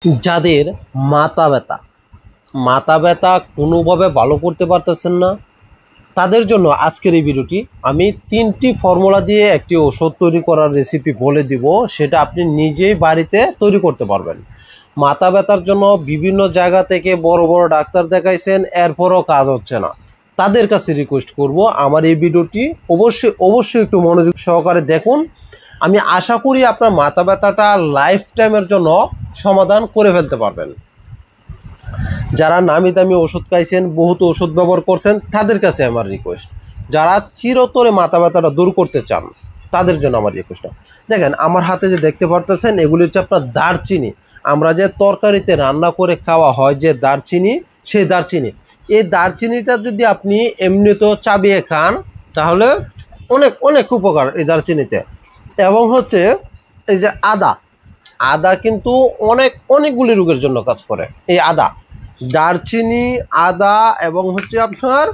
যাদের মাথা ব্যথা কোনোভাবে ভালো করতে পারতেছেন না, তাদের জন্য আজকের এই ভিডিওটি। আমি 3টি ফর্মুলা দিয়ে একটি ওষুধ তৈরি করার রেসিপি বলে দিব, সেটা আপনি নিজেই বাড়িতে তৈরি করতে পারবেন। মাথা ব্যথার জন্য বিভিন্ন জায়গা থেকে বড় বড় ডাক্তার দেখাইছেন, এরপরও কাজ হচ্ছে না। তাদের কাছে রিকোয়েস্ট করব, আমার এই ভিডিওটি অবশ্যই একটু মনোযোগ সহকারে দেখুন। আমি আশা করি আপনার মাথা ব্যথাটা লাইফ টাইমের জন্য সমাধান করে ফেলতে পারবেন। যারা নামি দামি ওষুধ খাইছেন, বহুত ওষুধ ব্যবহার করছেন, তাদের কাছে আমার রিকোয়েস্ট। যারা চিরতরে মাথা ব্যথাটা দূর করতে চান, তাদের জন্য আমার রিকোয়েস্টটা। দেখেন আমার হাতে যে দেখতে পারতেছেন, এগুলি হচ্ছে আপনার দারচিনি। আমরা যে তরকারিতে রান্না করে খাওয়া হয় যে দারচিনি, সেই দারচিনি। এই দারচিনিটা যদি আপনি এমনিতেও চাবিয়ে খান, তাহলে অনেক অনেক উপকার এই দারচিনিতে। এবং হচ্ছে এই যে আদা কিন্তু অনেকগুলি রোগের জন্য কাজ করে। এই দারচিনি, আদা এবং হচ্ছে আপনার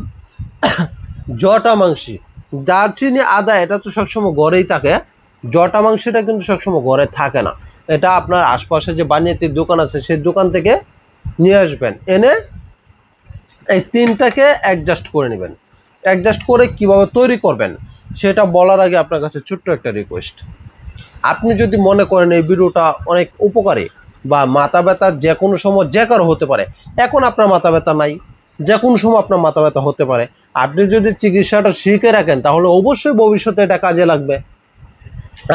জটামাংসি। দারচিনি, আদা এটা তো সবসময় ঘরেই থাকে, জটামাংসিটা কিন্তু সবসময় ঘরে থাকে না। এটা আপনার আশপাশে যে বানিয়াতির দোকান আছে, সেই দোকান থেকে নিয়ে আসবেন, এনে এই 3টাকে অ্যাডজাস্ট করে নেবেন। অ্যাডজাস্ট করে কিভাবে তৈরি করবেন সেটা বলার আগে আপনার কাছে ছোট্ট একটা রিকোয়েস্ট। আপনি যদি মনে করেন এই ভিডিওটা অনেক উপকারী, বা মাথা ব্যথা যে কোনো সময় যে কারো হতে পারে, এখন আপনার মাথা ব্যথা নাই, যে কোনো সময় আপনার মাথা ব্যথা হতে পারে, আপনি যদি চিকিৎসাটা শিখে রাখেন, তাহলে অবশ্যই ভবিষ্যতে এটা কাজে লাগবে।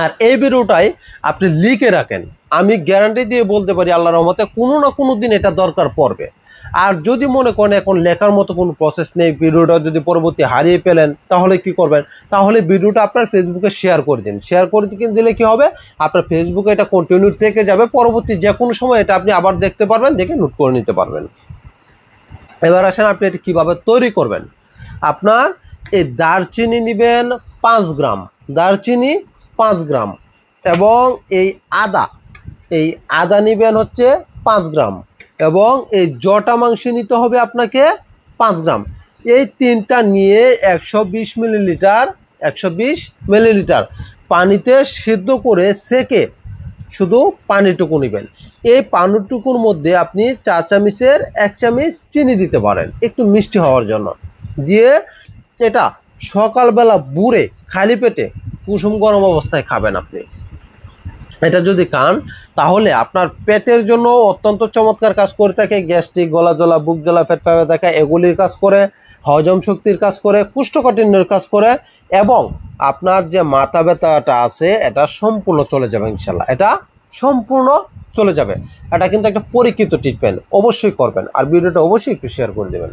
আর এই ভিডিওটাই আপনি লিখে রাখেন, আমি গ্যারান্টি দিয়ে বলতে পারি আল্লাহর রহমতে কোনো না কোনো দিন এটা দরকার পড়বে। আর যদি মনে করেন এখন লেখার মতো কোনো প্রসেস নেই, ভিডিওটা যদি পরবর্তী হারিয়ে ফেলেন, তাহলে কি করবেন? তাহলে ভিডিওটা আপনার ফেসবুকে শেয়ার করে দিন। শেয়ার করে দিলে কি হবে, আপনার ফেসবুকে এটা কন্টিনিউ থেকে যাবে, পরবর্তী যে কোনো সময় এটা আপনি আবার দেখতে পারবেন, দেখে নোট করে নিতে পারবেন। এবার আসেন আপনি এটা কীভাবে তৈরি করবেন। আপনার এই দারচিনি নেবেন 5 গ্রাম, দারচিনি 5 গ্রাম, এবং এই আদা নেবেন হচ্ছে 5 গ্রাম, এবং এই জটামাংসি নিতে হবে আপনাকে 5 গ্রাম। এই 3টা নিয়ে 120 মিলিলিটার পানিতে সিদ্ধ করে সেকে শুধু পানিটুকু নেবেন। এই পানিটুকুর মধ্যে আপনি 4 চামচের 1 চামচ চিনি দিতে পারেন, একটু মিষ্টি হওয়ার জন্য। দিয়ে এটা সকালবেলা বুড়ে খালি পেটে কুসুম গরম অবস্থায় খাবেন আপনি। এটা যদি খান, তাহলে আপনার পেটের জন্য অত্যন্ত চমৎকার কাজ করে থাকে। গ্যাস্ট্রিক, গলা জ্বলা, বুক জ্বলা, পেট ফাঁপা দেখা, এগুলির কাজ করে, হজম শক্তির কাজ করে, কোষ্ঠকাঠিন্যের কাজ করে, এবং আপনার যে মাথা ব্যথাটা আছে এটা সম্পূর্ণ চলে যাবে ইনশাল্লাহ। এটা সম্পূর্ণ চলে যাবে। এটা কিন্তু একটা পরীক্ষিত ট্রিটমেন্ট, অবশ্যই করবেন। আর ভিডিওটা অবশ্যই একটু শেয়ার করে দেবেন।